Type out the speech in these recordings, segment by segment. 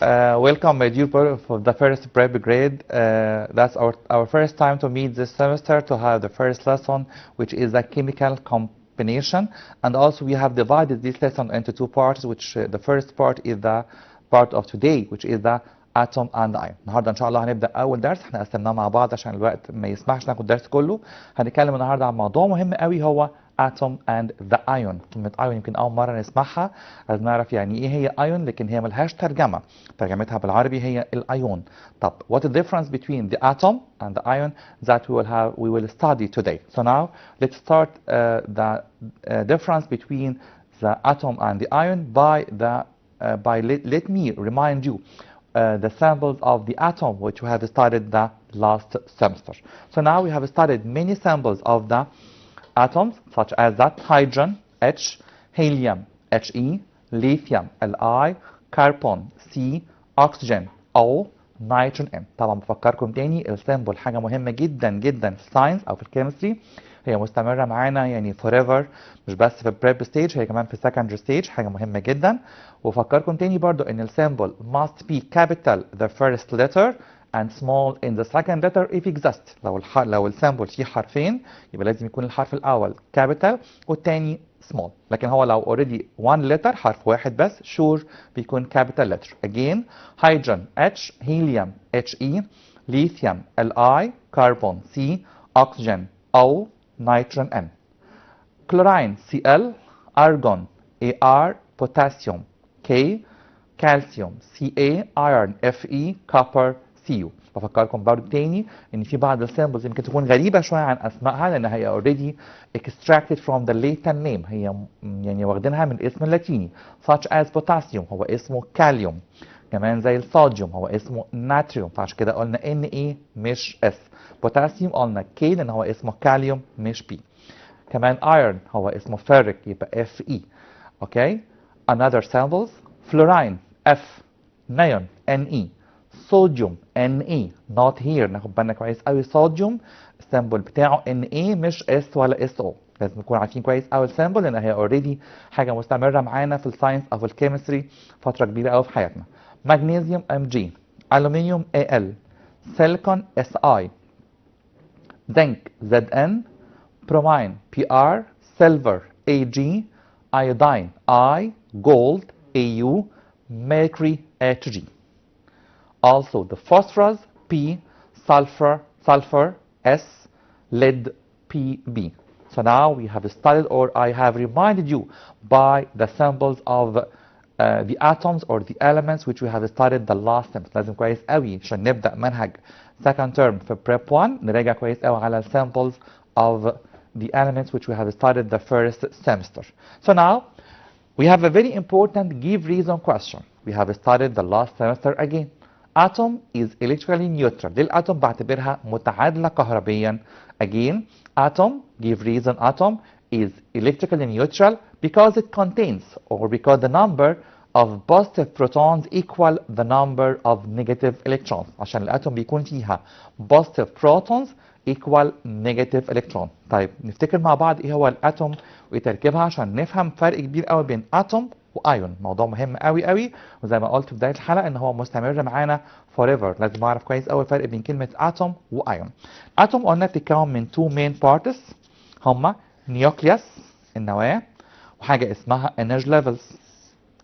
Welcome, my dear people, for the first prep grade. That's our first time to meet this semester to have the first lesson, which is a chemical combination. And also we have divided this lesson into two parts, which the first part is the part of today, which is the atom and ion. النهارده ان شاء الله هنبدا اول درس، احنا قسمناه مع بعض عشان الوقت ما يسمحش ناخد الدرس كله. هنتكلم النهارده عن موضوع مهم قوي هو atom and the ion. كلمه ion يمكن اول مره نسمعها، عايز نعرف يعني ايه هي ion، لكن هي ملهاش ترجمه، ترجمتها بالعربي هي الايون. طب what is the difference between the atom and the ion that we will study today. So now let's start the difference between the atom and the ion by let me remind you the samples of the atom which we have studied the last semester. So now we have studied many samples of the atoms such as that hydrogen H, helium He, lithium Li, carbon C, oxygen O, nitrogen N. طبعا بفكركم تاني السامبل حاجة مهمة جدا جدا في الساينس أو في الكيمستري، هي مستمرة معانا يعني forever، مش بس في البريب ستيج، هي كمان في secondary ستيج، حاجة مهمة جدا. وفكركم تاني برضو ان السامبل must be capital the first letter and small in the second letter if exist. لو السامبل فيه حرفين يبقى لازم يكون الحرف الأول capital والتاني small، لكن هو لو already one letter حرف واحد بس sure بيكون capital letter. Again hydrogen H, helium He, lithium Li, carbon C, oxygen O, nitrogen N. Chlorine Cl, argon Ar, potassium K, calcium Ca, iron Fe, copper Cu. بفكركم برضه تاني ان في بعض السامبلز يمكن تكون غريبه شويه عن اسمائها لان هي already extracted from the Latin name، هي يعني واخدينها من الاسم اللاتيني such as potassium هو اسمه كاليوم، كمان زي الصوديوم هو اسمه ناتريوم، فعشان كده قلنا Na مش S. بوتاسيوم قلنا K لان هو اسمه كاليوم مش B. كمان iron هو اسمه ferric يبقى Fe. اوكي another samples fluorine F, neon Ne, sodium Na not here، ناخد بالنا كويس قوي صوديوم السامبل بتاعه Na مش S ولا SO، لازم نكون عارفين كويس قوي السامبل لان هي اوريدي حاجه مستمره معانا في الساينس او في الكيمستري فتره كبيره قوي في حياتنا. magnesium Mg, aluminium Al, silicon Si, zinc Zn, bromine Pr, silver Ag, iodine I, gold Au, mercury Hg. Also the phosphorus P, sulfur S, lead Pb. So now we have studied, or I have reminded you by the samples of the atoms or the elements which we have studied the last semester. لازم كويس قوي عشان نبدأ منهج second term في prep 1 نراجع كويس قوي على samples of the elements which we have studied the first semester. So now we have a very important give reason question. We have studied the last semester again. Atom is electrically neutral. ليه الاتوم بعتبرها متعادلة كهربيا؟ Again, atom, give reason atom is electrically neutral because it contains, or because the number of positive protons equal the number of negative electrons. عشان الاتوم بيكون فيها positive protons equal negative electron. طيب نفتكر مع بعض ايه هو الاتوم وايه تركيبها عشان نفهم فرق كبير قوي بين اتوم وايون. موضوع مهم قوي قوي، وزي ما قلت في بدايه الحلقه ان هو مستمر معانا forever. لازم اعرف كويس قوي الفرق بين كلمه اتوم وايون. اتوم قلنا بتتكون من two main parts هما nucleus النواه وحاجه اسمها energy levels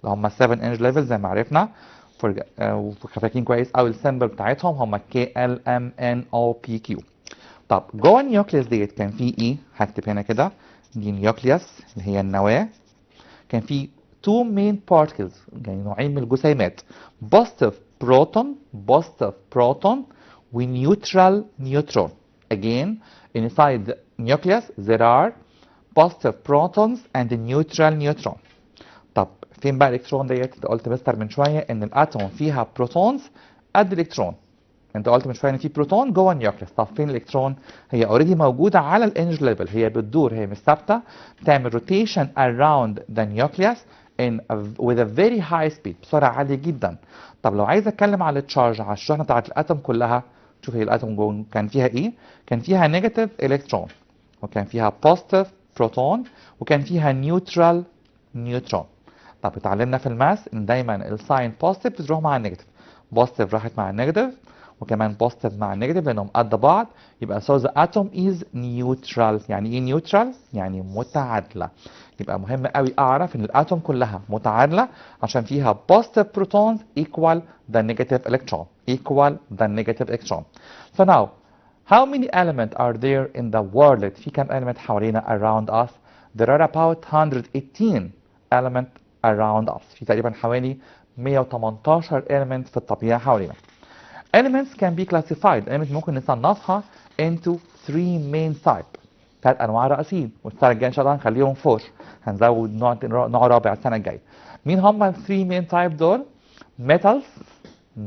اللي هما 7 energy levels زي ما عرفنا. فاكرين كويس قوي السيمبل بتاعتهم هما KLMNOPQ. طب جوه النيوكليوس ديت كان في ايه؟ هكتب هنا كده دي نيوكليوس اللي هي النواه، كان في two main particles يعني نوعين من الجسيمات positive proton و neutral neutron. Again inside the nucleus there are positive protons and neutral neutron. طب فين بقى الالكترون ديت؟ انت قلت مستر من شويه ان الاتوم فيها بروتونز قد الالكترون، انت قلت من شويه ان في بروتون جوه النيوكليوس. طب فين الالكترون؟ هي اوريدي موجوده على الانرجي ليفل، هي بتدور، هي مش ثابته، بتعمل روتيشن around the nucleus with a very high speed بسرعه عاليه جدا. طب لو عايز اتكلم على التشارج على الشحنه بتاعت الاتوم كلها، شوف هي الاتوم جوه كان فيها ايه؟ كان فيها نيجاتيف الكترون وكان فيها بوزيتيف بروتون وكان فيها نيوترال نيوترون. طب اتعلمنا في الماس ان دايما الساين بوزيتيف بتروح مع النيجاتيف، بوزيتيف راحت مع النيجاتيف وكمان بوزيتيف مع النيجاتيف لانهم قد بعض، يبقى so the atom is neutral. يعني ايه نيوترال؟ يعني متعادله. يبقى مهم قوي اعرف ان الاتوم كلها متعادله عشان فيها positive protons equal the negative electron equal the negative electron. So now how many elements are there in the world؟ في كم element حوالينا around us؟ There are about 118 element around us. في تقريبا حوالي 118 element في الطبيعة حوالينا. Elements can be classified. Elements ممكن نصنفها into 3 main type. 3 أنواع رئيسيين، والسنة الجاية إن شاء الله هنخليهم 4. هنزود نوع رابع السنة الجاية. مين هم ال 3 main type دول؟ Metals,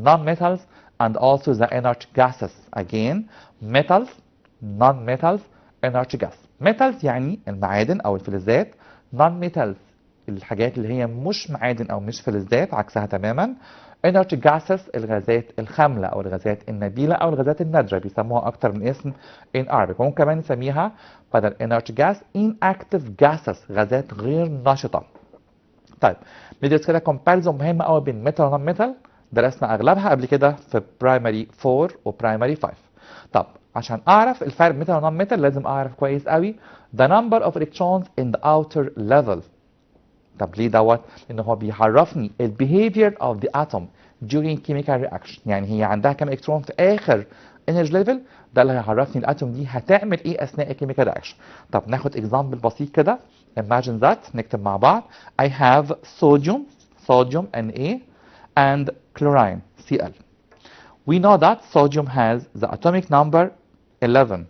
non-metals, and also the inert gases. Again, metals, non-metals, inert gas. Metals يعني المعادن أو الفلزات. Non-metals الحاجات اللي هي مش معادن أو مش فلزات، عكسها تماما. inert gases الغازات الخاملة أو الغازات النبيلة أو الغازات النادرة، بيسموها أكتر من اسم in Arabic. وممكن كمان نسميها بدل inert gas inactive gases، غازات غير نشطة. طيب ندرس كده comparison مهمة قوي بين metal و non metal، درسنا أغلبها قبل كده في primary 4 و primary 5. طب عشان أعرف الفرق بين metal و non metal لازم أعرف كويس قوي the number of electrons in the outer level. طب ليه دوت؟ لأن هو بيعرفني ال behavior of the atom during chemical reaction. يعني هي عندها كام إلكترون في آخر energy level، ده اللي هيعرفني الأتوم دي هتعمل إيه أثناء chemical reaction. طب ناخد example بسيط كده. Imagine that. نكتب مع بعض. I have sodium Na and chlorine Cl. We know that sodium has the atomic number 11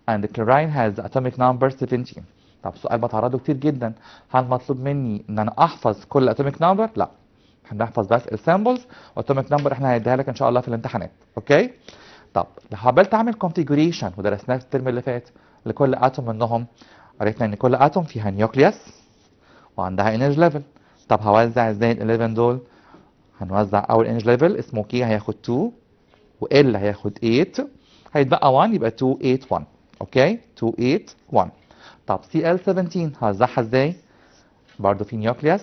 and the chlorine has the atomic number 17. طب سؤال بتعرضه كتير جدا، هل مطلوب مني ان انا احفظ كل اتوميك نمبر؟ لا، هنحفظ بس السامبلز، واتوميك نمبر احنا هنديها لك ان شاء الله في الامتحانات. اوكي؟ طب لو حاولت اعمل كونفيجريشن ودرسناه في الترم اللي فات لكل اتوم منهم، عرفنا ان كل اتوم فيها نيوكليوس وعندها انرجي ليفل. طب هوزع ازاي ال 11 دول؟ هنوزع اول انرجي ليفل اسمه كي هياخد 2 وال هياخد 8، هيتبقى 1 يبقى 2 8 1. اوكي؟ 2 8 1. طب Cl17 هوزعها ازاي؟ برضه في نيوكليوس،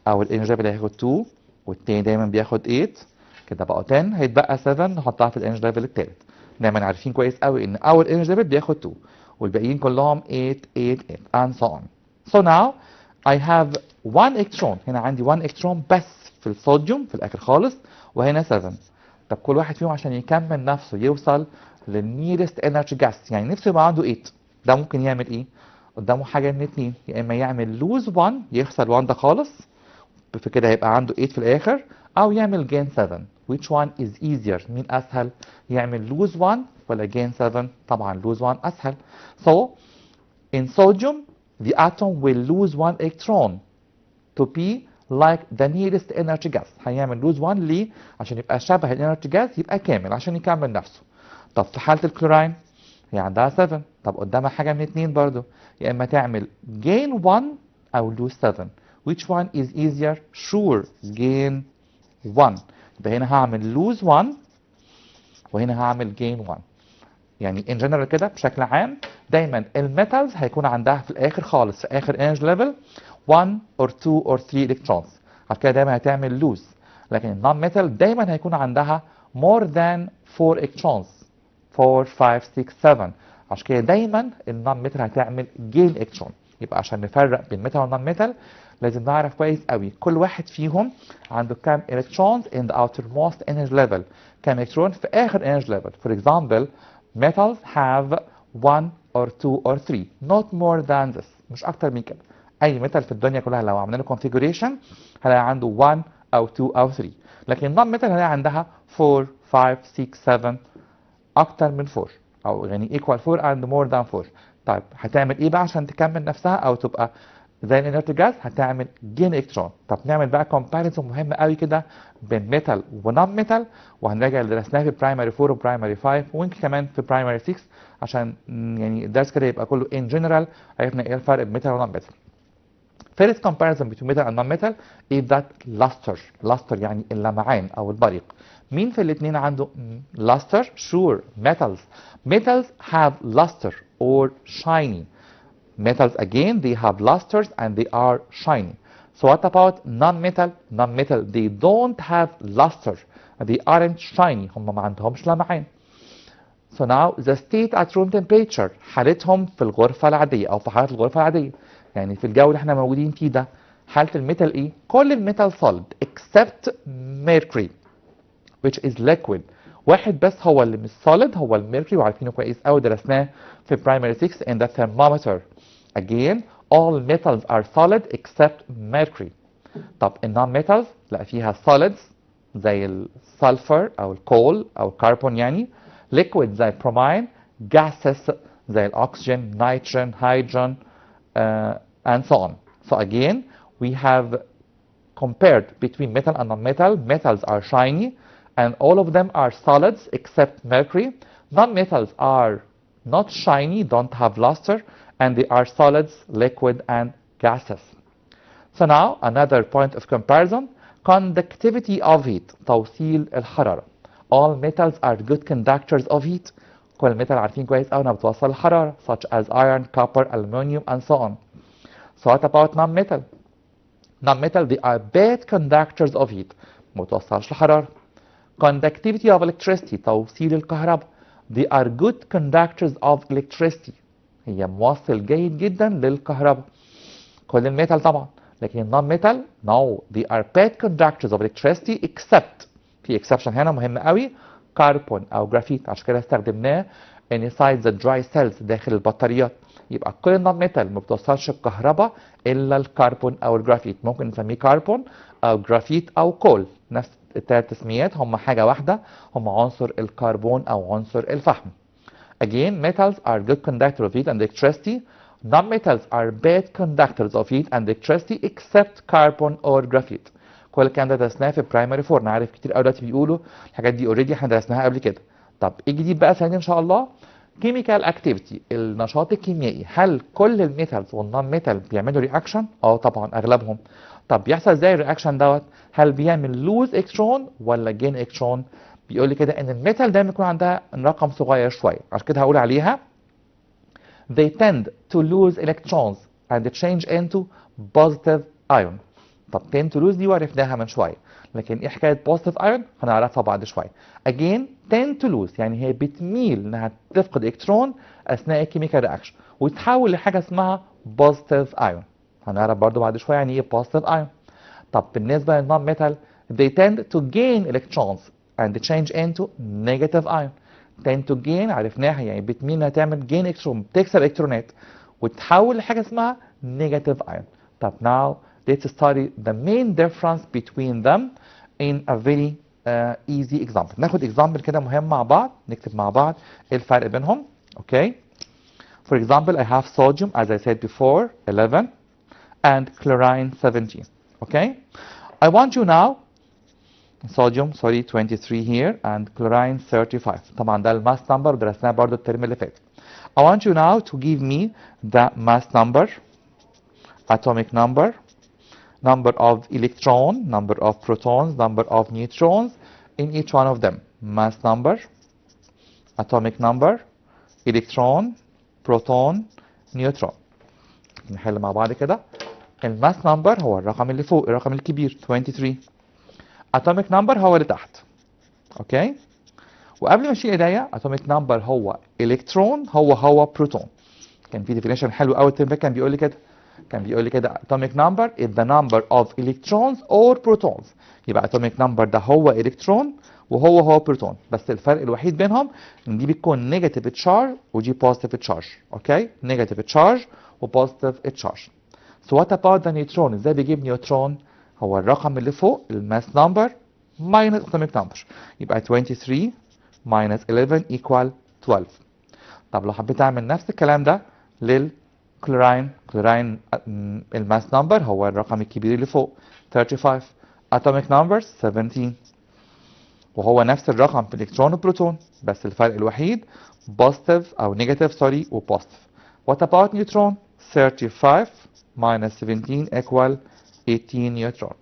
اول انرجي ليفل هياخد 2 والتاني دايما بياخد 8، كده بقوا 10، هيتبقى 7 نحطها في الانرجي ليفل التالت. دايما عارفين كويس قوي ان اول انرجي ليفل بياخد 2 والباقيين كلهم 8 8 8 and so on. So now I have 1 electron. هنا عندي 1 electron بس في الصوديوم في الاخر خالص، وهنا 7. طب كل واحد فيهم عشان يكمل نفسه يوصل للنيرست انرجي جاس، يعني نفسه يبقى عنده 8، ده ممكن يعمل ايه؟ قدامه حاجه من اتنين، يا اما يعمل لوز 1 يخسر 1 ده خالص، في كده هيبقى عنده 8 في الاخر، او يعمل جين 7. which one is easier؟ مين اسهل؟ يعمل لوز 1 ولا جين 7؟ طبعا لوز 1 اسهل. so in sodium the atom will lose 1 electron to be like the nearest energy gas. هيعمل لوز 1 ليه؟ عشان يبقى شبه الانرجي جاس، يبقى كامل عشان يكمل نفسه. طب في حاله الكلوراين هي عندها 7، طب قدامها حاجه من اتنين برضو، يا اما تعمل gain 1 او lose 7. which one is easier؟ sure gain 1. يبقى هنا هعمل lose 1 وهنا هعمل gain 1. يعني in general كده بشكل عام دايما الميتالز هيكون عندها في الاخر خالص في اخر energy level 1 or 2 or 3 electrons، عشان كده دايما هتعمل lose. لكن النون ميتال دايما هيكون عندها more than 4 electrons 4 5 6 7، عشان كده دايما النون ميتال هتعمل جين الكترون. يبقى عشان نفرق بين ميتال والنون ميتال لازم نعرف كويس قوي كل واحد فيهم عنده كام الكترونز in the outermost energy level، كام الكترون في اخر energy level. For example metals have 1 or 2 or 3 not more than this، مش اكتر من كده. اي ميتال في الدنيا كلها لو عملنا له configuration هنلاقي عنده 1 او 2 او 3، لكن النون ميتال هنلاقي عندها 4 5 6 7 اكتر من 4، او يعني equal 4 and more than 4. طيب هتعمل ايه بقى عشان تكمل نفسها او تبقى زي الانرت جاز؟ هتعمل جين الكترون. طب نعمل بقى كومباريزون مهم قوي كده بين ميتال ونون ميتال، وهنراجع اللي درسناه في برايمري 4 وبرايمري 5 ويمكن كمان في برايمري 6 عشان يعني الدرس كده يبقى كله in general عرفنا ايه الفرق بين ميتال ونون ميتال. First comparison between metal and non-metal is that luster. luster يعني اللمعان أو البريق. مين في الاثنين عنده luster؟ Sure, metals. Metals have luster or shiny. Metals again they have lusters and they are shiny. So what about non-metal? Non-metal, they don't have luster. They aren't shiny. هم ما عندهمش لمعان. So now the state at room temperature، حالتهم في الغرفة العادية أو في حالة الغرفة العادية. يعني في الجو اللي احنا موجودين فيه ده، حالة الميتال إيه؟ كل الميتال solid except mercury which is liquid. واحد بس هو اللي مش solid، هو الميركوري، وعارفينه كويس قوي، درسناه في primary 6 in the thermometer. Again all metals are solid except mercury. طب النون metals لا، فيها solids زي السلفر او الكول او الكربون يعني، liquid زي البرومين، gases زي الاكسجين، نيتروجين، هيدروجين and so on. So again we have compared between metal and non-metal. Metals are shiny and all of them are solids except mercury. Non-metals are not shiny, don't have luster, and they are solids, liquid and gases. So now another point of comparison, conductivity of heat، توصيل الحرارة. All metals are good conductors of heat. كل الميتال عارفين كويس قوي انها بتوصل الحرارة such as iron, copper, aluminum and so on. So what about non-metal? Non-metal they are bad conductors of heat، ما بتوصلش الحرارة. Conductivity of electricity، توصيل الكهرباء. They are good conductors of electricity، هي موصل جيد جدا للكهرباء. كل الميتال طبعا، لكن النون-metal no they are bad conductors of electricity except، في exception هنا مهم قوي، كربون او جرافيت، عشان كده استخدمناه inside the dry cells داخل البطاريات. يبقى كل النون-metal ما بتوصلش الكهرباء الا الكربون او الجرافيت، ممكن نسميه كربون او جرافيت او كول، نفس الثلاث تسميات، هم حاجه واحده، هم عنصر الكربون او عنصر الفحم. Again metals are good conductors of heat and electricity. Non-metals are bad conductors of heat and electricity except carbon or graphite. كل الكلام ده درسناه في برايمري 4. انا عارف كتير قوي دلوقتي بيقولوا الحاجات دي اوريدي احنا درسناها قبل كده. طب ايه الجديد بقى السنه دي ان شاء الله؟ كيميكال اكتيفيتي، النشاط الكيميائي. هل كل الميتالز والنون ميتال بيعملوا رياكشن؟ اه طبعا اغلبهم. طب بيحصل ازاي الرياكشن دوت؟ هل بيعمل لوز الكترون ولا جين الكترون؟ بيقول لي كده ان الميتال دايما يكون عندها رقم صغير شويه، عشان كده هقول عليها they tend to lose electrons and change into positive ion. طب tend to lose دي وعرفناها من شويه، لكن ايه حكايه positive ion؟ هنعرفها بعد شويه. again tend to lose يعني هي بتميل انها تفقد الكترون اثناء الكيميكال رياكشن وتحول لحاجه اسمها positive ion. هنعرف برضو بعد شويه يعني ايه positive ion. طب بالنسبه للنون ميتال they tend to gain electrons and change into negative ion. tend to gain عرفناها يعني بتميل انها تعمل gain الكترون، بتكسب الكترونات وتحول لحاجه اسمها negative ion. طب now let's study the main difference between them in a very easy example. ناخد example كده مهم مع بعض، نكتب مع بعض ايه الفرق بينهم. Okay. For example I have sodium as I said before 11 and chlorine 17. Okay. I want you now sodium 23 here and chlorine 35. طبعا ده الماس نمبر ودرسناه برضو الترم اللي فات. I want you now to give me the mass number, atomic number, number of electron, number of protons, number of neutrons in each one of them. Mass number, atomic number, electron, proton, neutron. نحل مع بعض كده. الماس نمبر هو الرقم اللي فوق، الرقم الكبير 23. atomic number هو اللي تحت. اوكي. وقبل ما اشيل ايديا atomic number هو الكترون هو بروتون. كان في definition حلو قوي الترم ده كان بيقول لي كده. كان بيقول لي كده atomic number is the number of electrons or protons. يبقى atomic number ده هو الكترون وهو بروتون، بس الفرق الوحيد بينهم ان دي بتكون نيجاتيف تشارج ودي بوزيتيف تشارج. اوكي. نيجاتيف تشارج وبوزيتيف تشارج. So what about the neutron؟ ازاي بيجيب نيوترون؟ هو الرقم اللي فوق الماس نمبر minus atomic number. يبقى 23 minus 11 equal 12. طب لو حبيت اعمل نفس الكلام ده للكلورين، كلورين الماس نمبر هو الرقم الكبير اللي فوق 35، atomic number 17، وهو نفس الرقم في الالكترون والبروتون، بس الفرق الوحيد بوزيتيف او نيجاتيف سوري وبوزيتيف. What about neutron؟ 35 minus 17 equal 18 neutron.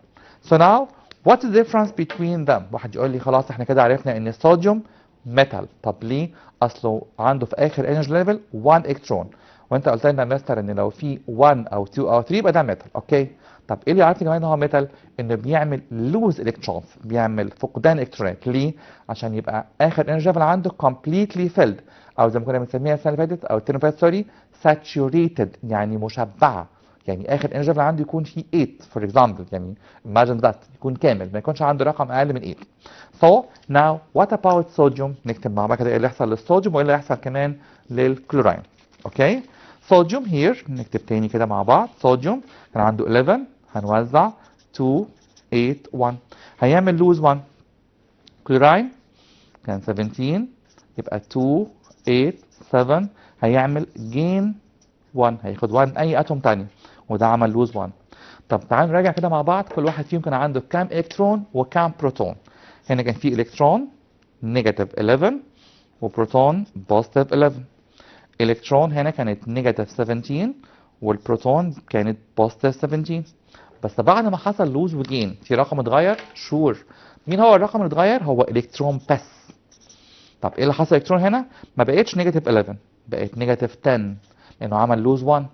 So now what is the difference between them؟ واحد يقول لي خلاص احنا كده عرفنا ان الصوديوم ميتال. طب ليه؟ اصله عنده في اخر انرجي ليفل 1 الكترون، وانت قلت لنا مستر ان لو في 1 او 2 او 3 يبقى ده ميتال. اوكي. طب ايه اللي يعرفني كمان ان هو ميتال؟ انه بيعمل لوز الكترونز، بيعمل فقدان الكترونات. ليه؟ عشان يبقى اخر انرجي ليفل عنده completely filled، او زي ما كنا بنسميها السنه اللي فاتت او الترم اللي فات سوري saturated، يعني مشبعه. يعني اخر انرجي ليفل عنده يكون فيه 8 فور اكزامبل، يعني imagine that يكون كامل، ما يكونش عنده رقم اقل من 8. So now what about sodium؟ نكتب مع بعض كده ايه اللي يحصل للصوديوم وايه اللي يحصل كمان للكلوراين. اوكي؟ صوديوم هير نكتب تاني كده مع بعض. صوديوم كان عنده 11 هنوزع 2 8 1 هيعمل لوز 1. كلوراين كان 17 يبقى 2 8 7 هيعمل جين 1، هياخد 1 اي اتوم تاني وده عمل لوز 1. طب تعالوا نراجع كده مع بعض كل واحد فيهم كان عنده كام الكترون وكام بروتون. هنا كان في الكترون نيجاتيف 11 وبروتون بوزيتيف 11. الكترون هنا كانت نيجاتيف 17 والبروتون كانت بوزيتيف 17. بس بعد ما حصل لوز وجين في رقم اتغير؟ شور. مين هو الرقم اللي اتغير؟ هو الكترون بس. طب ايه اللي حصل الكترون هنا؟ ما بقتش نيجاتيف 11، بقت نيجاتيف 10 لانه عمل لوز 1.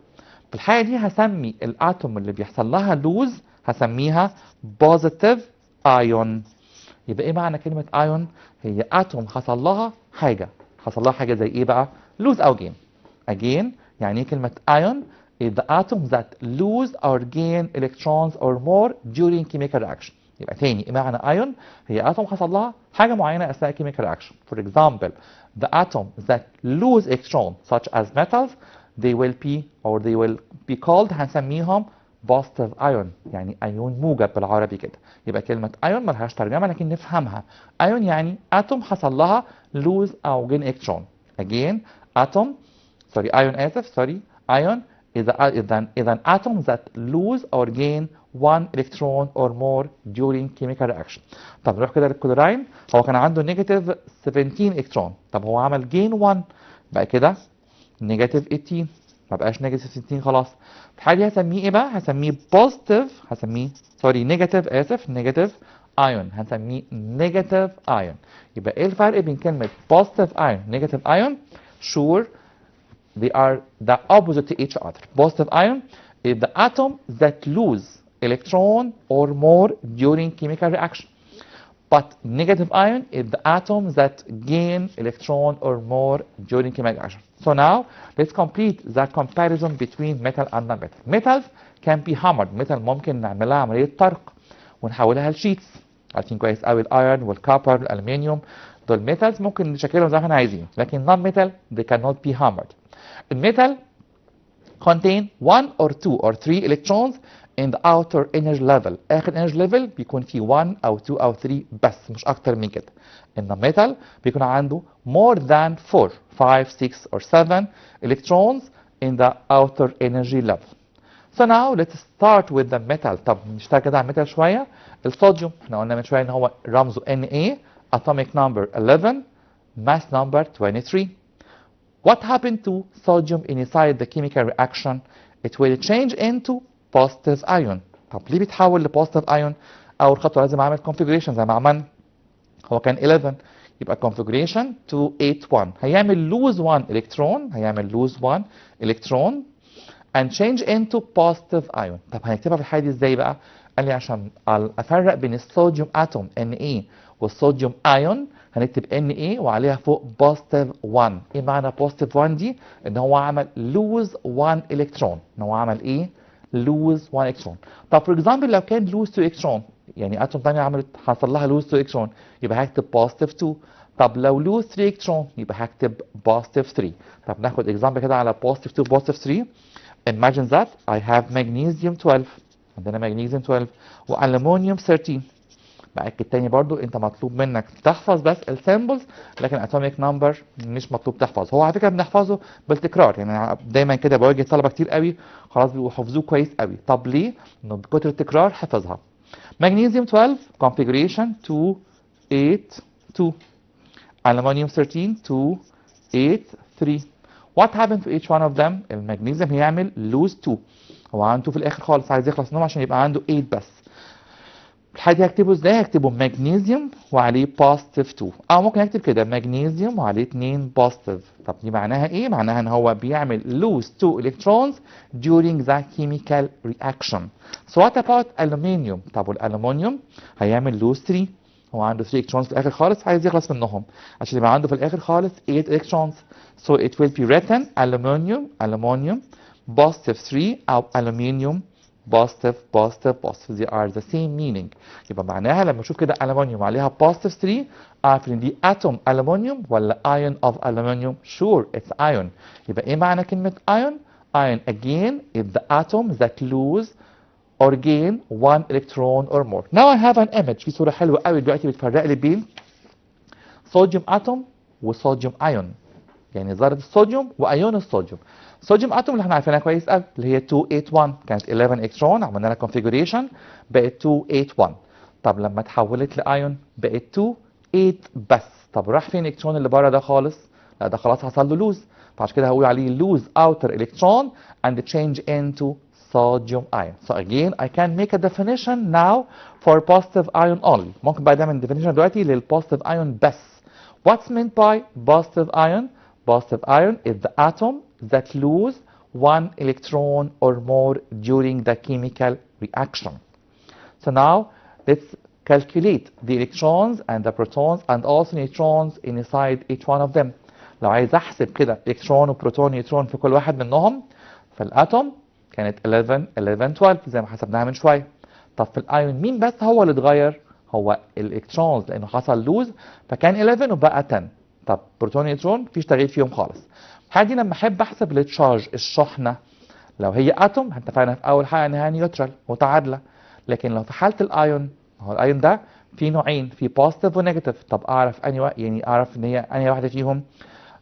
في الحاله دي هسمي الاتوم اللي بيحصل لها لوز هسميها بوزيتيف ايون. يبقى ايه معنى كلمه ايون؟ هي اتوم حصل لها حاجه. حصل لها حاجه زي ايه بقى؟ لوز او جين. again يعني ايه كلمه ايون؟ is the atoms that lose or gain electrons or more during chemical reaction. يبقى تاني ايه معنى ايون؟ هي اتوم حصل لها حاجه معينه اثناء chemical reaction. For example the atoms that lose electrons such as metals they will be called هنسميهم positive ion، يعني ايون موجب بالعربي كده. يبقى كلمه ايون ملهاش ترجمه لكن نفهمها. ايون يعني اتوم حصل لها lose او gain electron. again atom sorry ion اسف sorry ion is an atom that lose or gain one electron or more during chemical reaction. طب نروح كده للكلوراين. هو كان عنده نيجاتيف 17 الكترون. طب هو عمل جين 1 بقى كده نيجاتيف 18، ما بقاش نيجاتيف 16 خلاص. في الحاله دي هسميه ايه بقى؟ هسميه بوزيتيف هسميه سوري نيجاتيف اسف نيجاتيف ايون. هنسميه نيجاتيف ايون. يبقى ايه الفرق بين كلمه بوزيتيف ايون نيجاتيف ايون؟ sure they are the opposite to each other. Positive ion is the atom that lose electron or more during chemical reaction. But negative ion is the atom that gain electron or more during chemical reaction. So now let's complete the comparison between metal and non-metal. Metals can be hammered. metal ممكن نعملها عملية طرق ونحولها لشيتس. عارفين كويس قوي الايرون والكوبر والالومنيوم دول ميتالز ممكن نشكلهم زي ما احنا عايزين، لكن non-metal they cannot be hammered. الميتال contain 1 or 2 or 3 electrons in the outer energy level. اخر energy level بيكون فيه 1 او 2 او 3 بس مش اكتر من كده. ان الميتال بيكون عنده more than 4 5 6 or 7 electrons in the outer energy level. So now let's start with the metal. طب نشتغل كده على الميتال شويه. الصوديوم احنا قلنا من شويه ان هو رمزه Na atomic number 11 mass number 23. What happened to sodium inside the chemical reaction? It will change into positive ion. طب ليه بيتحول لpositive ion؟ أول خطوة لازم أعمل configuration زي ما عملنا. هو كان 11 يبقى configuration 281 هيعمل lose 1 electron and change into positive ion. طب هنكتبها في الحالة دي ازاي بقى؟ قال لي عشان أفرق بين الصوديوم اتوم Na والصوديوم ايون هنكتب Na وعليها فوق بوزيتيف 1. ايه معنى بوزيتيف 1 دي؟ ان هو عمل لوز 1 الكترون. ان هو عمل ايه؟ لوز 1 الكترون. طب فور اكزامبل لو كان لوز 2 الكترون، يعني اتوم ثانيه عملت حصل لها لوز 2 الكترون يبقى هكتب بوزيتيف 2. طب لو لوز 3 الكترون يبقى هكتب بوزيتيف 3. طب ناخد اكزامبل كده على بوزيتيف 2 بوزيتيف 3. imagine that I have magnesium 12. عندنا magnesium 12 والومنيوم 13. بأكد تاني برضو انت مطلوب منك تحفظ بس السيمبلز لكن اتوميك نمبر مش مطلوب تحفظ. هو على فكره بنحفظه بالتكرار، يعني دايما كده بواجه طلبه كتير قوي خلاص بيبقوا حفظوه كويس قوي. طب ليه؟ انه بكتر التكرار حفظها. مغنيسيوم 12 configuration 282 aluminum 13 283. what happened to each one of them؟ المغنيسيوم هيعمل lose 2. هو عنده 2 في الاخر خالص عايز يخلص منهم عشان يبقى عنده 8 بس. الحاجة دي هكتبه ازاي؟ هكتبه مغنيسيوم وعليه بوزيتيف 2، او ممكن اكتب كده مغنيسيوم وعليه 2 بوزيتيف. طب دي معناها ايه؟ معناها ان هو بيعمل lose 2 electrons during the chemical reaction. So what about aluminium؟ طب والالومنيوم هيعمل lose 3، هو عنده 3 electrons في الاخر خالص، عايز يخلص منهم عشان يبقى عنده في الاخر خالص 8 electrons. So it will be written aluminium positive 3 او aluminium positive. They are the same meaning. يبقى معناها لما اشوف كده aluminium عليها positive 3 اعرف ان دي atom aluminium ولا ion of aluminium. Sure it's ion. يبقى ايه معنى كلمة ion؟ Ion again is the atom that lose or gain one electron or more. Now I have an image. في صورة حلوة قوي دلوقتي بتفرق لي بين صوديوم اتوم وصوديوم ايون، يعني ذرة الصوديوم وايون الصوديوم. صوديوم اتوم اللي احنا عارفينها كويس قوي اللي هي 281 كانت 11 الكترون، عملنا لها كونفيجريشن بقت 281. طب لما اتحولت لايون بقت 28 بس. طب راح فين الالكترون اللي بره ده خالص؟ لا ده خلاص حصل له لوز، فعشان كده هقول عليه lose outer electron and change into sodium ion. So again I can make a definition now for positive ion only. ممكن بقى نعمل definition دلوقتي للpositive ion بس. What's meant by positive ion? Positive ion is the atom that lose one electron or more during the chemical reaction. So now let's calculate the electrons and the protons and also neutrons inside each one of them. لو عايز احسب كده الكترون وبروتون نيوترون في كل واحد منهم، فالاتوم كانت 11 12 زي ما حسبناها من شويه. طب في الايون مين بس هو اللي اتغير؟ هو الالكترونز لانه حصل لوز فكان 11 وبقى 10. طب بروتون نيوترون مفيش تغيير فيهم خالص. الحاجه دي لما احب احسب التشارج الشحنه، لو هي اتوم اتفقنا في اول حاجه انها نيوترال متعادله، لكن لو في حاله الايون، هو الايون ده في نوعين، في بوزيتيف ونيجاتيف. طب اعرف انهي يعني اعرف ان هي انهي واحده فيهم؟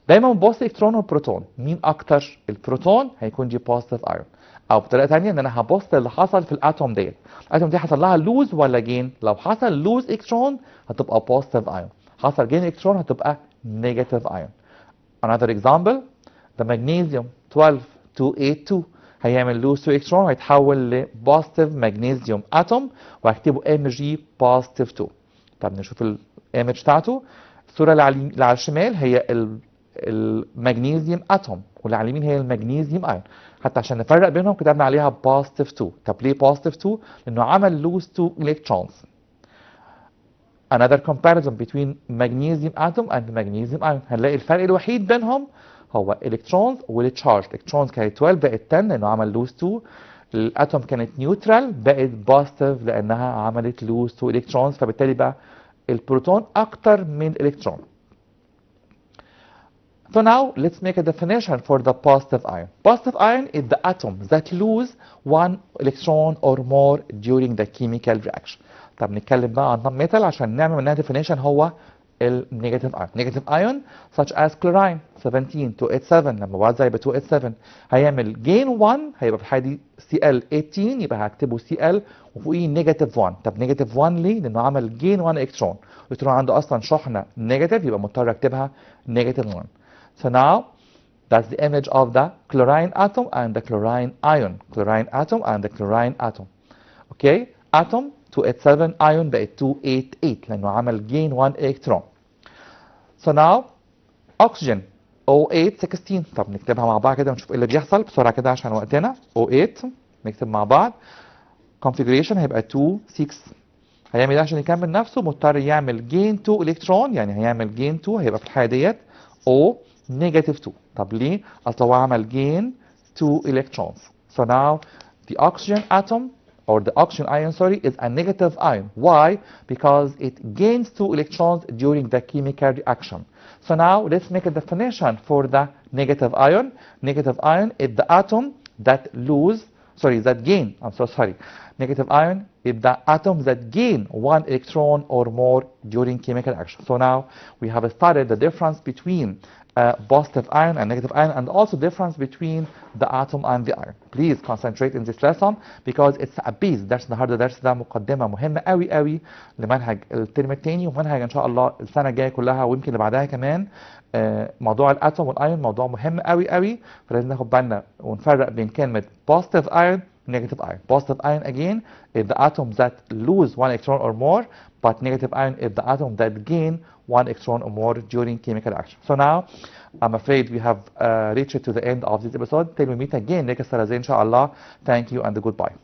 دايما ببص الكترون والبروتون مين اكتر؟ البروتون هيكون دي بوزيتيف ايون، او بطريقه ثانيه ان انا هبص اللي حصل في الاتوم ديت، الاتوم دي حصل لها لوز ولا جين؟ لو حصل لوز الكترون هتبقى بوزيتيف ايون، حصل جين الكترون هتبقى نيجاتيف ايون. Another example the magnesium 12282 هيعمل لوز 2 الكترون وهيتحول لبوزيتيف ماجنيسيوم اتوم وهكتبه Mg بوزيتيف 2. طب نشوف الايمج بتاعته. الصوره اللي على الشمال هي المغنيسيوم اتوم واللي على اليمين هي المغنيسيوم ايون، حتى عشان نفرق بينهم كتبنا عليها بوزيتيف 2. طب ليه بوزيتيف 2؟ لانه عمل لوز 2 electrons. Another comparison between magnesium atom and magnesium ion، هنلاقي الفرق الوحيد بينهم هو الكترونز والتشارج. الكترونز كانت 12 بقت 10 لانه عمل لوز 2، الاتوم كانت نيوترال بقت بوزيتيف لانها عملت لوز 2 الكترونز، فبالتالي بقى البروتون اكتر من الالكترون. So now let's make a definition for the positive ion. Positive ion is the atom that lose one electron or more during the chemical reaction. طب نتكلم بقى عن non-metal عشان نعمل منها definition هو النيجاتيف ion. Negative ion such as chlorine 17 287 لما وزع يبقى 287 هيعمل gain 1 هيبقى في الحالة دي Cl 18 يبقى هكتبه Cl وفوقيه نيجاتيف 1. طب نيجاتيف 1 ليه؟ لأنه عمل gain 1 الكترون، الالكترون عنده أصلا شحنة نيجاتيف يبقى مضطر أكتبها نيجاتيف 1. So now that's the image of the chlorine atom and the chlorine ion. Chlorine atom and the chlorine atom. Okay? Atom 287 ion بقت 288 لأنه عمل gain 1 electron. So now oxygen O8 16. طب نكتبها مع بعض كده ونشوف ايه اللي بيحصل بسرعة كده عشان وقتنا. O8 نكتب مع بعض. configuration هيبقى 2 6. هيعمل ايه عشان يكمل نفسه؟ مضطر يعمل gain 2 electron، يعني هيعمل gain 2 هيبقى في الحالة ديت O negative 2. طب ليه؟ أصل هو عمل gain 2 electrons. So now the oxygen atom or the oxygen ion is a negative ion. Why? Because it gains 2 electrons during the chemical reaction. So now let's make a definition for the negative ion. Negative ion is the atom that gain. I'm so sorry. Negative ion is the atom that gain 1 electron or more during chemical action. So now we have studied the difference between positive ion and negative ion, and also difference between the atom and the ion. Please concentrate in this lesson because it's a base. درس النهارده درس ده مقدمه مهمه قوي قوي لمنهج الترم الثاني ومنهج ان شاء الله السنه الجايه كلها ويمكن اللي بعدها كمان. موضوع الاتوم والايون موضوع مهم قوي قوي، فلازم ناخد بالنا ونفرق بين كلمه positive ion negative ion. Positive ion again is the atoms that lose one electron or more, but negative ion is the atom that gain one electron or more during chemical reaction. So now I'm afraid we have reached to the end of this episode. Till we meet again next Thursday, inshallah. Thank you and goodbye.